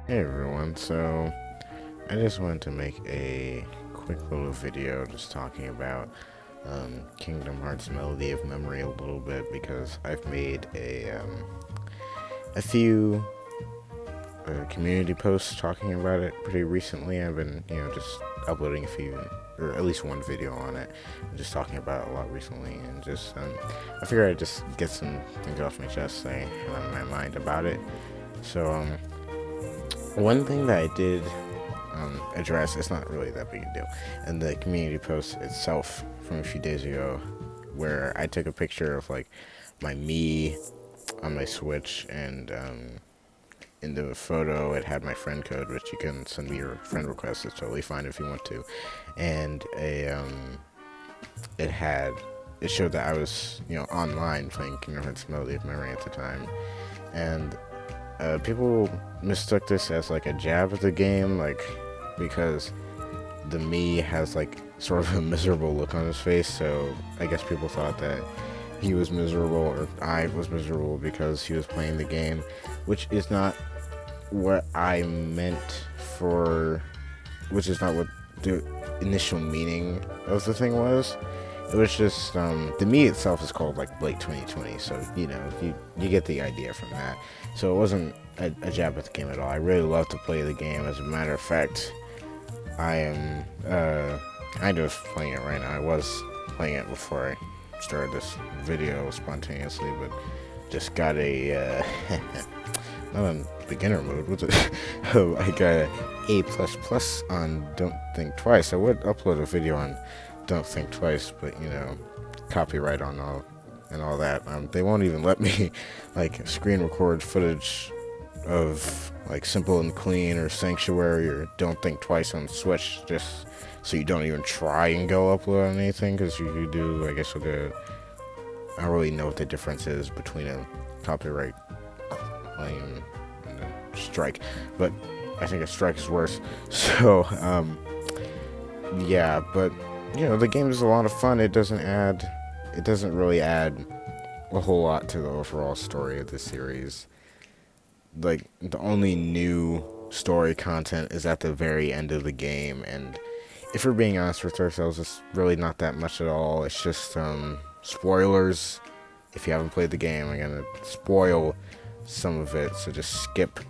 Hey everyone, so I just wanted to make a quick little video just talking about Kingdom Hearts Melody of Memory a little bit because I've made a few community posts talking about it pretty recently. I've been, just uploading a few, or at least one video on it, and just talking about it a lot recently, and just, I figured I'd just get some things off my chest, say, on my mind about it. So, one thing that I did address, it's not really that big a deal, and the community post itself from a few days ago, where I took a picture of like my me on my Switch, and in the photo it had my friend code, which you can send me your friend request. It's totally fine if you want to, and it had it showed that I was online playing Kingdom Hearts Melody of Memory at the time, and people mistook this as like a jab at the game, like because the me has like sort of a miserable look on his face. So I guess people thought that he was miserable or I was miserable because he was playing the game, which is not what I meant for, which is not what the initial meaning of the thing was. It was just the me itself is called like Blake 2020, so you get the idea from that. So it wasn't a jab at the game at all. I really love to play the game. As a matter of fact, I am kind of playing it right now. I was playing it before I started this video spontaneously, but just got a not on beginner mode. What's it? Oh, I got a A++ on Don't Think Twice. I would upload a video on Don't Think Twice, but copyright on all that. They won't even let me like screen record footage of like Simple and Clean or Sanctuary or Don't Think Twice on Switch, just so you don't even try and go upload on anything, because you do, I guess you'll get. I don't really know what the difference is between a copyright claim and a strike, but I think a strike is worse. So yeah, but the game is a lot of fun. It doesn't really add a whole lot to the overall story of the series. Like, the only new story content is at the very end of the game, and if we're being honest with ourselves, it's really not that much at all. It's just spoilers. If you haven't played the game, I'm gonna spoil some of it, so just skip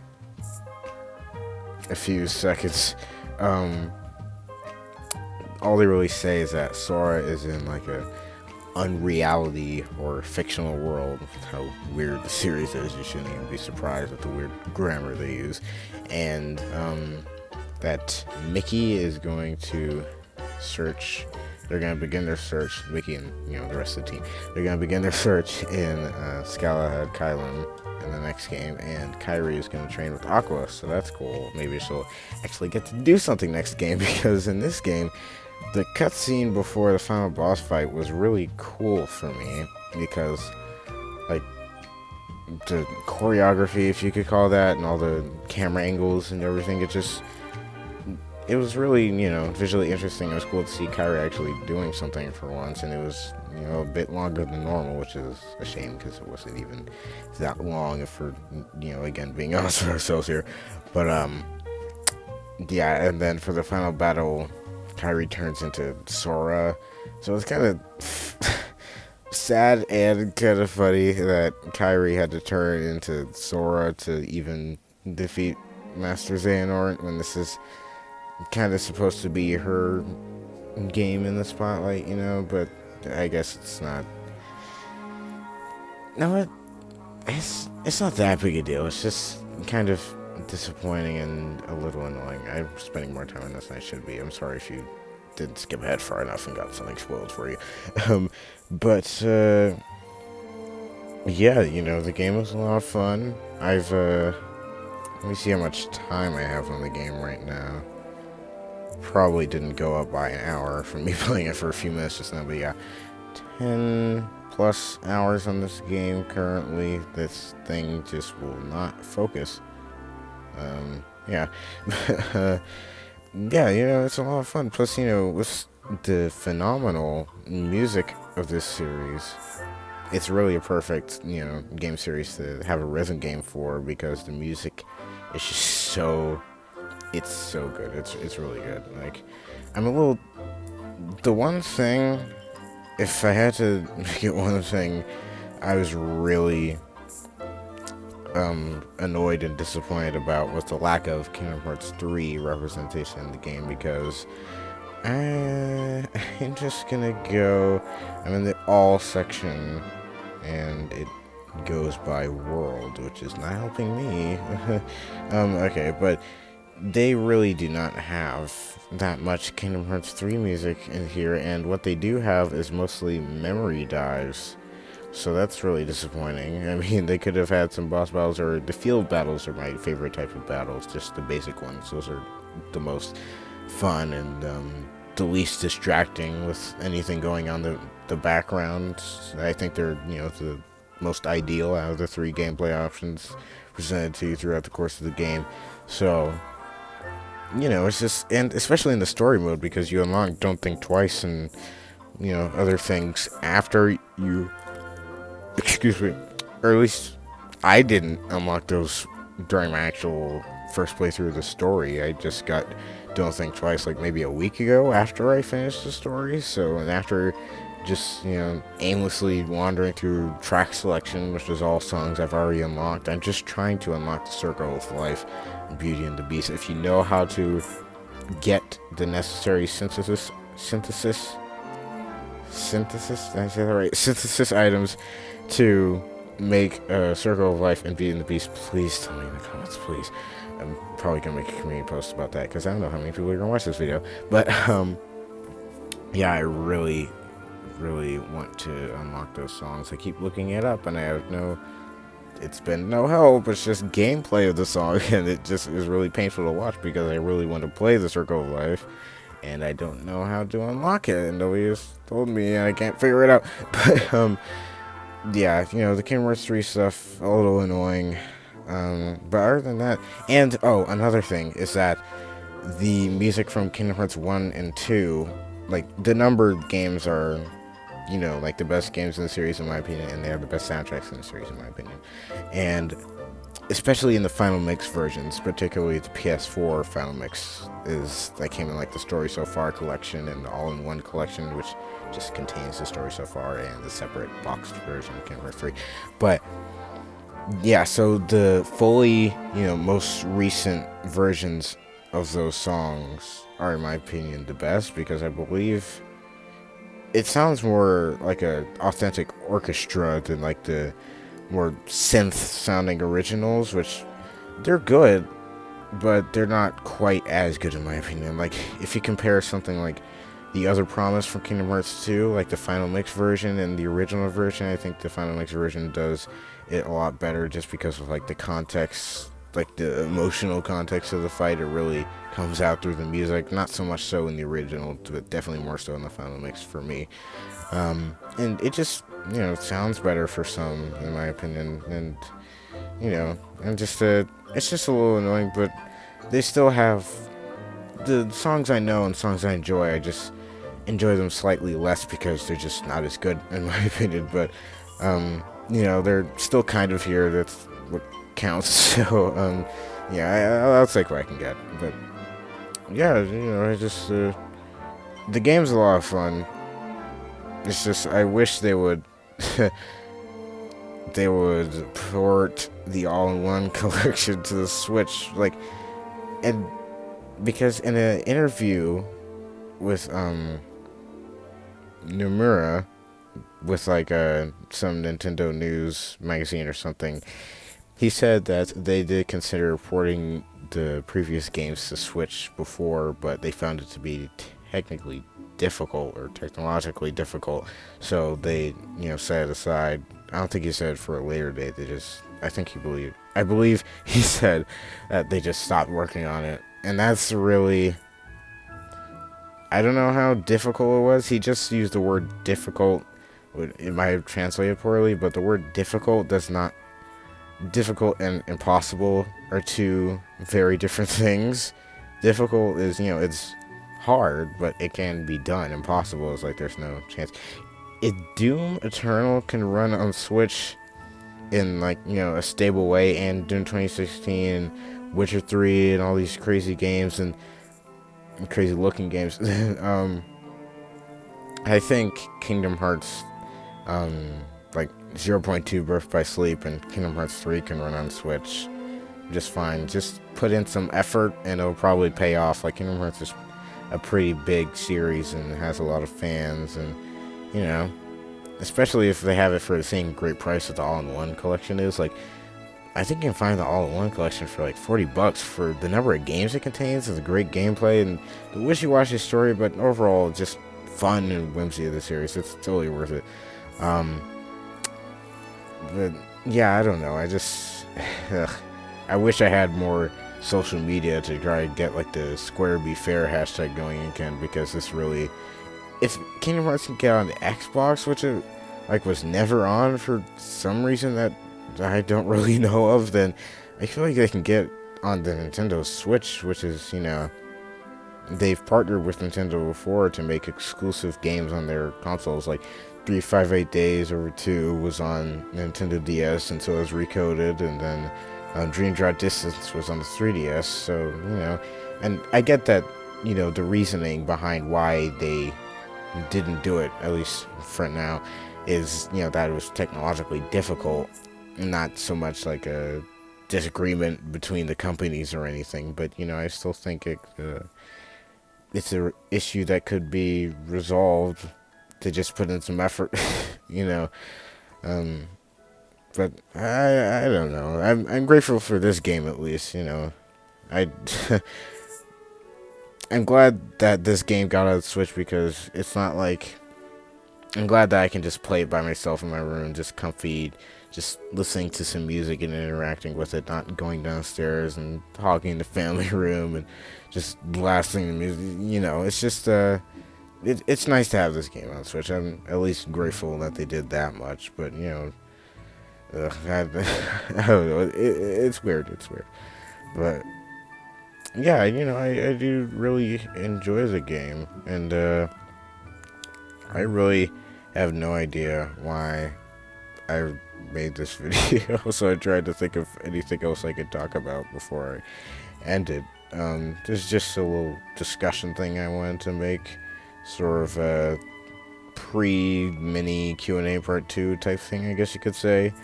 a few seconds. All they really say is that Sora is in like a unreality or fictional world. How weird the series is, you shouldn't even be surprised at the weird grammar they use. And that Mickey is going to search. They're going to begin their search. Mickey and the rest of the team. They're going to begin their search in Scalahad Kylam in the next game, and Kairi is going to train with Aqua. So that's cool. Maybe she'll actually get to do something next game, because in this game, the cutscene before the final boss fight was really cool for me, because like the choreography, if you could call that, and all the camera angles and everything, it was really, visually interesting. It was cool to see Kairi actually doing something for once, and it was, a bit longer than normal, which is a shame because it wasn't even that long, if we're, again, being honest with ourselves here. But, yeah, and then for the final battle, Kairi turns into Sora, so it's kind of sad and kind of funny that Kairi had to turn into Sora to even defeat Master Xehanort, when this is kind of supposed to be her game in the spotlight, but I guess it's not. No, it's not that big a deal. It's just kind of disappointing and a little annoying. I'm spending more time on this than I should be. I'm sorry if you didn't skip ahead far enough and got something spoiled for you. But yeah, the game was a lot of fun. Let me see how much time I have on the game right now. Probably didn't go up by an hour from me playing it for a few minutes just now, but yeah, 10 plus hours on this game currently. This thing just will not focus. Yeah. Yeah, it's a lot of fun. Plus, with the phenomenal music of this series, it's really a perfect, game series to have a rhythm game for, because the music It's just so, it's so good. It's really good. Like, I'm a little, the one thing, if I had to make it one thing, I was really annoyed and disappointed about was the lack of Kingdom Hearts 3 representation in the game, because I'm just gonna go, I'm in the all section, and it goes by world, which is not helping me. Okay, but they really do not have that much Kingdom Hearts 3 music in here, and what they do have is mostly memory dives. So that's really disappointing. I mean, they could have had some boss battles, or the field battles are my favorite type of battles, just the basic ones. Those are the most fun and the least distracting with anything going on the background. I think they're, the most ideal out of the 3 gameplay options presented to you throughout the course of the game. So, it's just, and especially in the story mode, because you unlock Don't Think Twice and, other things after you, excuse me, or at least I didn't unlock those during my actual first playthrough of the story. I just got Don't Think Twice like maybe a week ago after I finished the story. So, and after just, aimlessly wandering through track selection, which is all songs I've already unlocked, I'm just trying to unlock the Circle of Life, Beauty and the Beast. If you know how to get the necessary synthesis, did I say that right? Synthesis items to make a Circle of Life and Beauty and the Beast, please tell me in the comments, please. I'm probably gonna make a community post about that, because I don't know how many people are gonna watch this video. But yeah, I really want to unlock those songs. I keep looking it up, and I have it's been no help. It's just gameplay of the song, and it just is really painful to watch, because I really want to play the Circle of Life, and I don't know how to unlock it, and nobody has told me, and I can't figure it out. But yeah, the Kingdom Hearts 3 stuff, a little annoying. But other than that, and another thing is that the music from Kingdom Hearts 1 and 2, like, the numbered games are, like, the best games in the series in my opinion, and they have the best soundtracks in the series in my opinion. And especially in the Final Mix versions, particularly the PS4 Final Mix, that came in like the Story So Far collection and the All-in-One collection, which just contains the Story So Far and the separate boxed version of Kingdom Hearts 3. But yeah, so the fully, most recent versions of those songs are, in my opinion, the best, because I believe it sounds more like a authentic orchestra than like the more synth sounding originals, which they're good, but they're not quite as good in my opinion. Like, if you compare something like The Other Promise from Kingdom Hearts 2, like the Final Mix version and the original version, I think the Final Mix version does it a lot better, just because of like the context, like the emotional context of the fight. It really comes out through the music, not so much so in the original, but definitely more so in the Final Mix for me. And it just, sounds better for some, in my opinion, and and just it's just a little annoying, but they still have the songs I know and songs I enjoy. I just enjoy them slightly less, because they're just not as good, in my opinion. But they're still kind of here. That's what counts. So yeah, I'll take what I can get. But yeah, I just the game's a lot of fun. It's just, I wish they would they would port the All-in-One collection to the Switch, like, and because in an interview with Nomura, with like some Nintendo News magazine or something, he said that they did consider porting the previous games to Switch before, but they found it to be technically difficult, or technologically difficult, so they set it aside. I don't think he said for a later date. They just, I believe he said that they just stopped working on it, and that's really, I don't know how difficult it was. He just used the word difficult. It might have translated poorly, but the word difficult does not, difficult and impossible are two very different things. Difficult is, it's hard, but it can be done. Impossible is like there's no chance. If Doom Eternal can run on Switch in like, a stable way, and Doom 2016 Witcher 3 and all these crazy games and crazy looking games. I think Kingdom Hearts, like zero point 0.2 Birth by Sleep and Kingdom Hearts 3 can run on Switch just fine. Just put in some effort and it'll probably pay off. Like Kingdom Hearts is a pretty big series and has a lot of fans, and you know, especially if they have it for the same great price that the all-in-one collection is. Like, I think you can find the all-in-one collection for like $40 for the number of games it contains and the great gameplay and the wishy-washy story, but overall just fun and whimsy of the series. It's totally worth it. But yeah, I don't know. I just I wish I had more social media to try to get like the Square Be Fair hashtag going again, because this really, if Kingdom Hearts can get on the Xbox, which it like was never on for some reason that I don't really know of, then I feel like they can get on the Nintendo Switch, which is, you know, they've partnered with Nintendo before to make exclusive games on their consoles. Like 358 Days Over 2 was on Nintendo DS, and so it was recoded, and then Dream Drop Distance was on the 3DS. So, you know, and I get that, you know, the reasoning behind why they didn't do it, at least for now, is, you know, that it was technologically difficult, not so much like a disagreement between the companies or anything. But, you know, I still think it's a issue that could be resolved to just put in some effort, you know. But I don't know. I'm grateful for this game, at least, you know. I I'm glad that this game got on the Switch, because it's not like, I'm glad that I can just play it by myself in my room, just comfy, just listening to some music and interacting with it, not going downstairs and hogging the family room and just blasting the music. You know, it's just it's nice to have this game on Switch. I'm at least grateful that they did that much. But, you know, I don't know. It's weird. It's weird. But yeah, you know, I do really enjoy the game, and I really have no idea why I made this video. So I tried to think of anything else I could talk about before I ended. There's just a little discussion thing I wanted to make, sort of a pre-mini Q&A part 2 type thing, I guess you could say.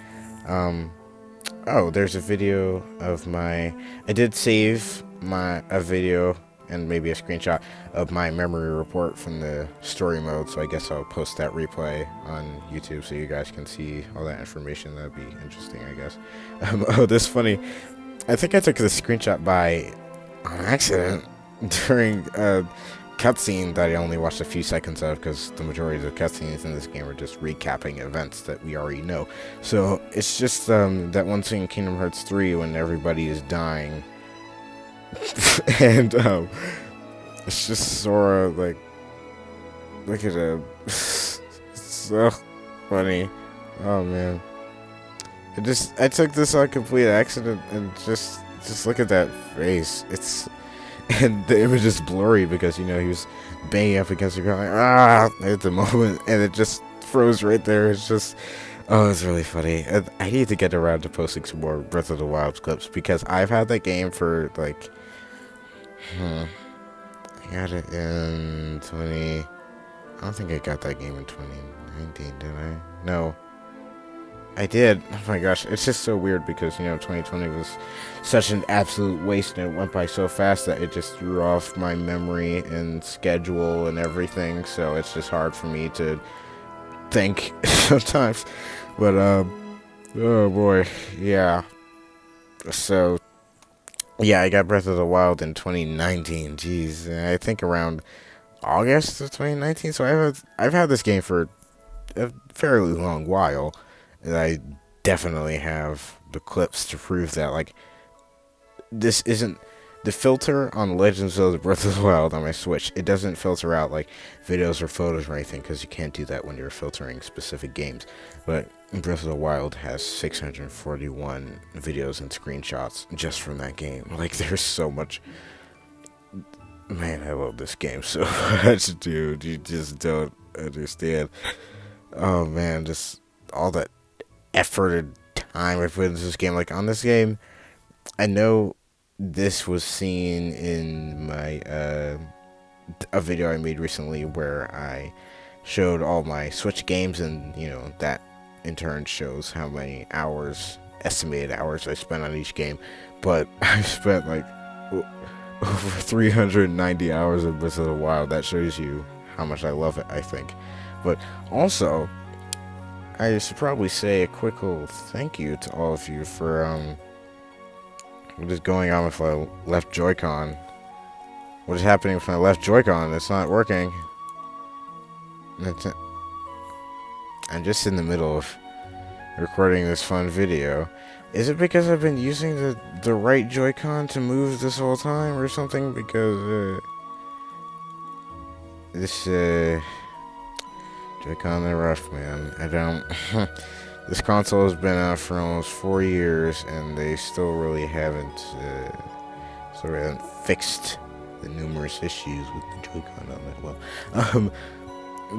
Oh, there's a video of I did save a video and maybe a screenshot of my memory report from the story mode, so I guess I'll post that replay on YouTube so you guys can see all that information. That'd be interesting, I guess. Oh, this funny. I think I took this screenshot by on accident during a cutscene that I only watched a few seconds of, because the majority of the cutscenes in this game are just recapping events that we already know. So it's just that one scene in Kingdom Hearts 3 when everybody is dying. And it's just Sora, like, look at him. So funny. Oh man. I took this on complete accident, and just look at that face. And the image is blurry because, you know, he was banging up against the ground like, at the moment, and it just froze right there. It's just, oh, it's really funny. I need to get around to posting some more Breath of the Wild clips, because I've had that game for like, I got it in I don't think I got that game in 2019, did I? No. I did. Oh my gosh, it's just so weird because, you know, 2020 was such an absolute waste, and it went by so fast that it just threw off my memory and schedule and everything, so it's just hard for me to think sometimes. But, oh boy, yeah. So, yeah, I got Breath of the Wild in 2019, jeez, I think around August of 2019, so I've had this game for a fairly long while. And I definitely have the clips to prove that. Like, this isn't the filter on Legends of the Breath of the Wild on my Switch. It doesn't filter out like videos or photos or anything, because you can't do that when you're filtering specific games. But Breath of the Wild has 641 videos and screenshots just from that game. Like, there's so much. Man, I love this game so much, dude. You just don't understand. Oh man, just all that effort and time I put into this game. Like, on this game, I know this was seen in my a video I made recently where I showed all my Switch games, and that in turn shows how many estimated hours I spent on each game. But I spent like over 390 hours of Breath of the Wild. That shows you how much I love it, I think. But also, I should probably say a quick little thank you to all of you for what is going on with my left Joy-Con. What is happening with my left Joy-Con? It's not working. I'm just in the middle of recording this fun video. Is it because I've been using the right Joy-Con to move this whole time or something? Because this Joy-Con, they're rough, man. I don't. This console has been out for almost 4 years, and they still really haven't fixed the numerous issues with the Joy-Con on it. Well,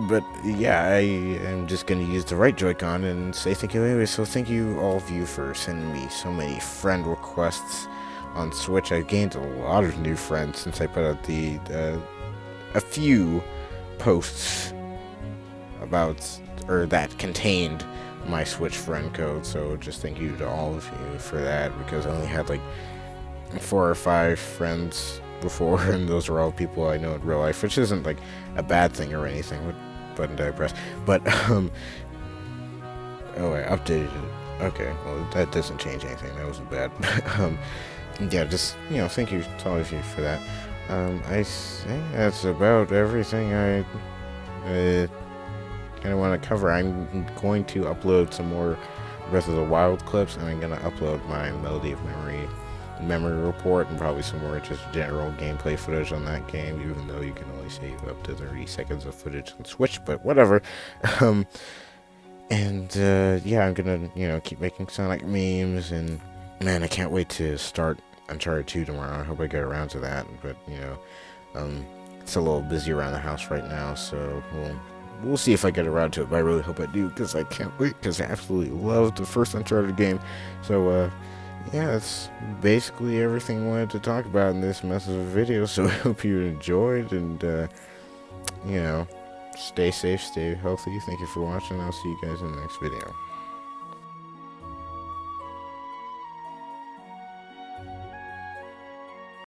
but yeah, I am just gonna use the right Joy-Con and say thank you anyway. So thank you, all of you, for sending me so many friend requests on Switch. I've gained a lot of new friends since I put out a few posts about that contained my Switch friend code. So just thank you to all of you for that, because I only had like 4 or 5 friends before, and those are all people I know in real life, which isn't like a bad thing or anything, but I digress. But oh, I updated it. Okay, well, that doesn't change anything. That wasn't bad. Yeah, just thank you to all of you for that. I think that's about everything I kind of want to cover. I'm going to upload some more Breath of the Wild clips, and I'm going to upload my Melody of Memory report, and probably some more just general gameplay footage on that game, even though you can only save up to 30 seconds of footage on Switch, but whatever. Yeah, I'm gonna keep making Sonic memes, and man, I can't wait to start Uncharted 2 tomorrow. I hope I get around to that, but it's a little busy around the house right now, so we'll see if I get around to it, but I really hope I do, because I can't wait, because I absolutely love the first Uncharted game. So yeah, that's basically everything I wanted to talk about in this mess of a video, so I hope you enjoyed, and stay safe, stay healthy. Thank you for watching. I'll see you guys in the next video.